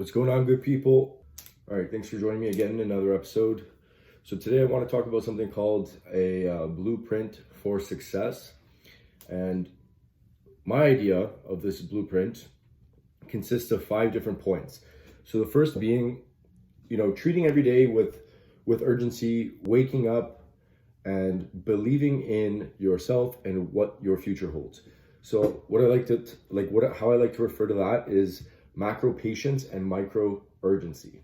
What's going on, good people? All right, thanks for joining me again in another episode. So today I want to talk about something called a blueprint for success. And my idea of this blueprint consists of 5 different points. So the first being, treating every day with urgency, waking up and believing in yourself and what your future holds. So how I like to refer to that is macro patience and micro urgency.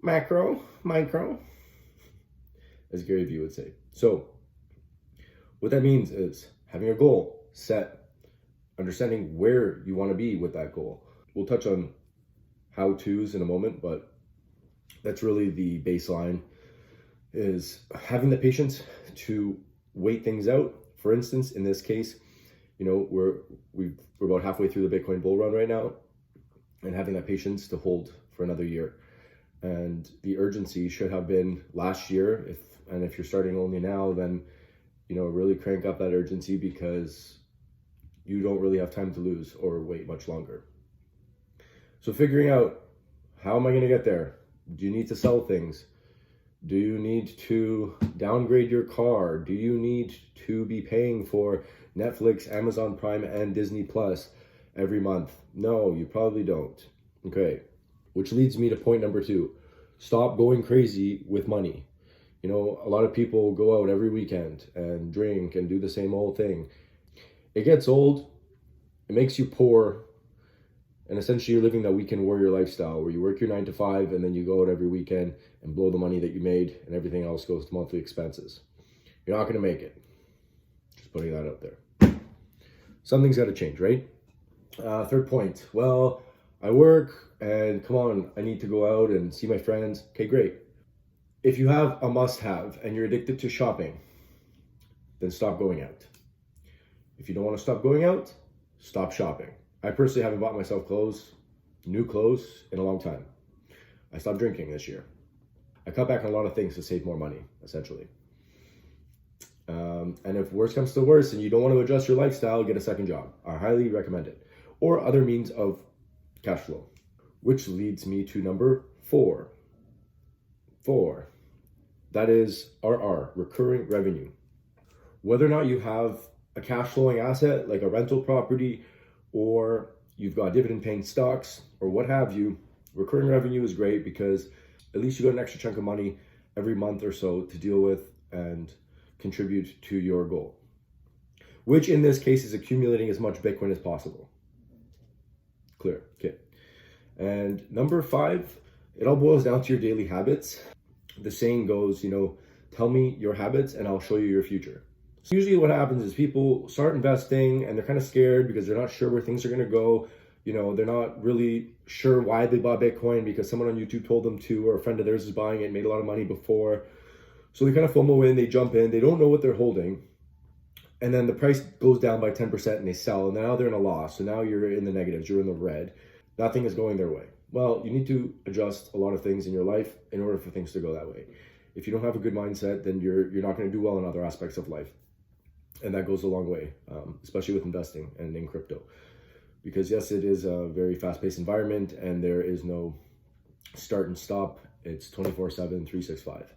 Micro, as Gary Vee would say. So what that means is having a goal set, understanding where you want to be with that goal. We'll touch on how-tos in a moment, but that's really the baseline, is having the patience to wait things out. For instance, in this case, we're about halfway through the Bitcoin bull run right now, and having that patience to hold for another year. And the urgency should have been last year. If you're starting only now, then really crank up that urgency, because you don't really have time to lose or wait much longer. So figuring out, how am I going to get there? Do you need to sell things? Do you need to downgrade your car? Do you need to be paying for Netflix, Amazon Prime, and Disney Plus every month? No, you probably don't. Okay, which leads me to point number 2. Stop going crazy with money. A lot of people go out every weekend and drink and do the same old thing. It gets old, it makes you poor, and essentially you're living that weekend warrior lifestyle where you work your 9 to 5 and then you go out every weekend and blow the money that you made, and everything else goes to monthly expenses. You're not going to make it. Just putting that out there. Something's got to change, right? Third point. Well, I work and come on, I need to go out and see my friends. Okay, great. If you have a must-have and you're addicted to shopping, then stop going out. If you don't want to stop going out, stop shopping. I personally haven't bought myself new clothes, in a long time. I stopped drinking this year. I cut back on a lot of things to save more money, essentially. And if worse comes to worse and you don't want to adjust your lifestyle, get a second job. I highly recommend it. Or other means of cash flow. Which leads me to number 4. That is RR, recurring revenue. Whether or not you have a cash flowing asset like a rental property, or you've got dividend paying stocks, or what have you, recurring revenue is great, because at least you got an extra chunk of money every month or so to deal with and contribute to your goal, which in this case is accumulating as much Bitcoin as possible. Clear. Okay. And number 5, it all boils down to your daily habits. The saying goes, tell me your habits and I'll show you your future. So usually what happens is people start investing and they're kind of scared because they're not sure where things are going to go. They're not really sure why they bought Bitcoin, because someone on YouTube told them to, or a friend of theirs is buying it, made a lot of money before. So they kind of FOMO in, they jump in, they don't know what they're holding. And then the price goes down by 10% and they sell, and now they're in a loss. So now you're in the negatives, you're in the red. Nothing is going their way. Well, you need to adjust a lot of things in your life in order for things to go that way. If you don't have a good mindset, then you're not going to do well in other aspects of life. And that goes a long way, especially with investing and in crypto. Because yes, it is a very fast-paced environment and there is no start and stop. It's 24/7, 365.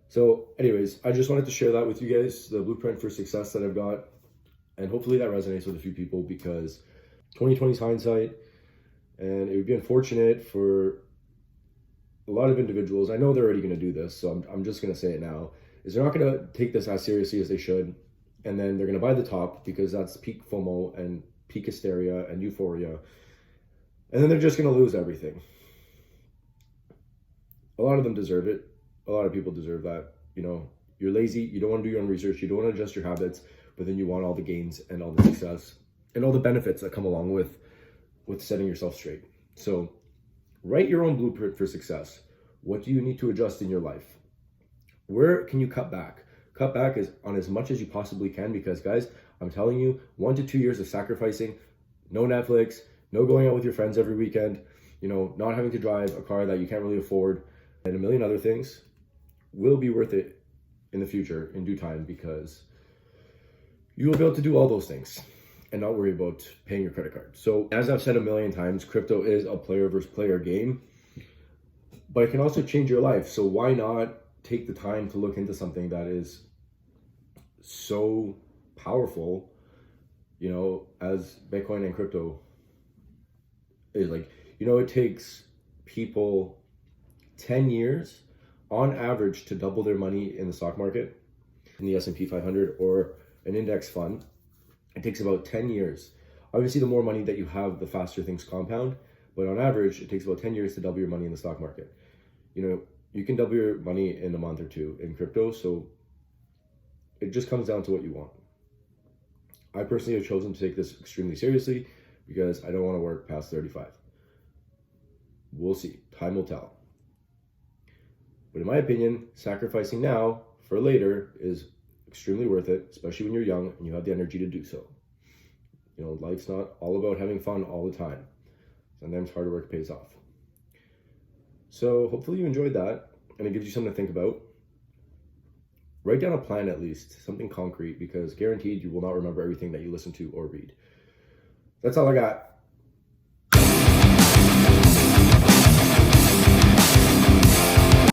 So anyways, I just wanted to share that with you guys, the blueprint for success that I've got. And hopefully that resonates with a few people, because 2020 is hindsight. And it would be unfortunate for a lot of individuals. I know they're already going to do this, so I'm just going to say it now, is they're not going to take this as seriously as they should. And then they're going to buy the top, because that's peak FOMO and peak hysteria and euphoria. And then they're just going to lose everything. A lot of them deserve it. A lot of people deserve that. You're lazy, you don't want to do your own research, you don't want to adjust your habits, but then you want all the gains and all the success and all the benefits that come along with setting yourself straight. So write your own blueprint for success. What do you need to adjust in your life? Where can you cut back? Cut back on as much as you possibly can, because guys, I'm telling you, 1 to 2 years of sacrificing, no Netflix, no going out with your friends every weekend, not having to drive a car that you can't really afford, and a million other things will be worth it in the future, in due time, because you will be able to do all those things. and not worry about paying your credit card. So as I've said a million times, crypto is a player versus player game, but it can also change your life. So why not take the time to look into something that is so powerful, you know, as Bitcoin and crypto is. Like, you know, it takes people 10 years on average to double their money in the stock market, in the S&P 500 or an index fund. It takes about 10 years. Obviously, the more money that you have, the faster things compound. But on average, it takes about 10 years to double your money in the stock market. You know, you can double your money in a month or two in crypto. So it just comes down to what you want. I personally have chosen to take this extremely seriously because I don't want to work past 35. We'll see. Time will tell. But in my opinion, sacrificing now for later is extremely worth it, especially when you're young and you have the energy to do so. You know, life's not all about having fun all the time. Sometimes hard work pays off. So hopefully you enjoyed that and it gives you something to think about. Write down a plan at least, something concrete, because guaranteed you will not remember everything that you listen to or read. That's all I got.